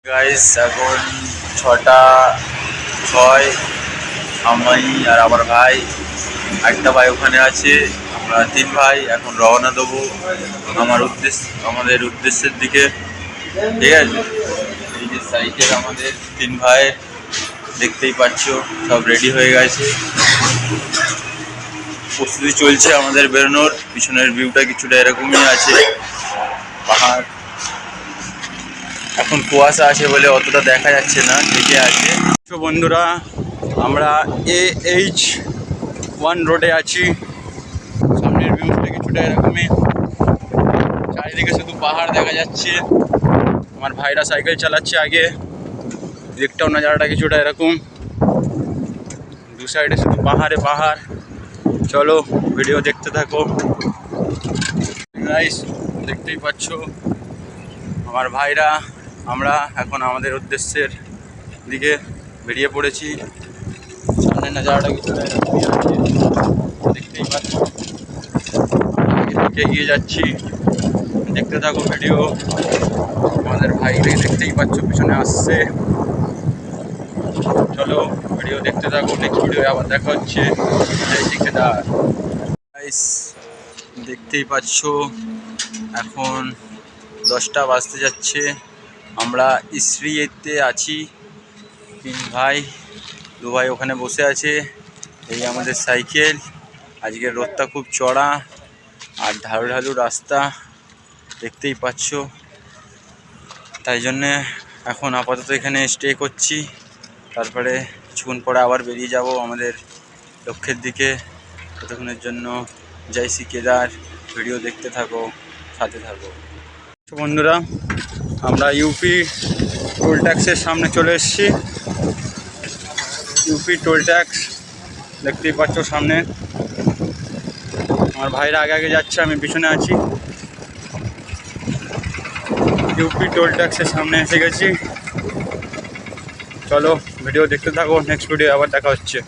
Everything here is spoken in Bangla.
গাইস এখন 6টা 6। আমি আর আমার ভাই, একটা ভাই ওখানে আছে। আমরা 3 ভাই এখন রওনা দেবো আমাদের উদ্দেশ্যের দিকে। ঠিক আছে, এই যে সাইকেল আমাদের 3 ভাইয়ের, দেখতেই পাচ্ছ সব রেডি হয়ে গেছে, প্রস্তুতি চলছে আমাদের বেরোনোর। পিছনের ভিউটা কিছুটা এরকমই আছে, পাহাড়। এখন কুয়াশা আছে বলে অতটা দেখা যাচ্ছে না, ঢেকে আছে। তো বন্ধুরা, আমরা AH1 রোডে আছি। সামনের ভিউটা কিছুটা এরকমই, চারিদিকে শুধু পাহাড় দেখা যাচ্ছে। আমার ভাইরা সাইকেল চালাচ্ছে আগে, দিকটাও নজারাটা কিছুটা এরকম, দু সাইডে শুধু পাহাড়ে পাহাড়। চলো ভিডিও দেখতে থাকো গাইস। দেখতেই পাচ্ছ আমার ভাইরা, আমরা এখন আমাদের উদ্দেশ্যের দিকে বেরিয়ে পড়েছি। সামনের নজারাটা কিছুটা এরকমই আছে, দেখতেই পাচ্ছ। আগে থেকে এগিয়ে যাচ্ছি, দেখতে থাকো ভিডিও। আমাদের ভাইকে দেখতেই পাচ্ছ পিছনে আসছে। চলো ভিডিও দেখতে থাকো, নেক্সট ভিডিও আবার দেখা হচ্ছে। জয় শ্রী কেদার। গাইস দেখতেই পাচ্ছ এখন 10টা বাজতে যাচ্ছে। আমরা ইসরিতে আছি, 3 ভাই, 2 ভাই ওখানে বসে আছে। এই আমাদের সাইকেল। আজকের রোদটা খুব চড়া আর ঢালু ঢালু রাস্তা, দেখতেই পাচ্ছ। তাই জন্যে এখন আপাতত এখানে স্টে করছি, তারপরে কিছুক্ষণ পরে আবার বেরিয়ে যাব আমাদের লক্ষ্যের দিকে। ততক্ষণের জন্য জয় শ্রী কেদার। ভিডিও দেখতে থাকো, সাথে থাকো। বন্ধুরা, আমরা ইউপি টোল ট্যাক্সের সামনে চলে এসেছি। ইউপি টোল ট্যাক্স দেখতেই পাচ্ছ সামনে। আমার ভাইরা আগে আগে যাচ্ছে, আমি পিছনে আছি। ইউপি টোল ট্যাক্সের সামনে এসে গেছি। চলো ভিডিও দেখতে থাকো, নেক্সট ভিডিও আবার দেখা হচ্ছে।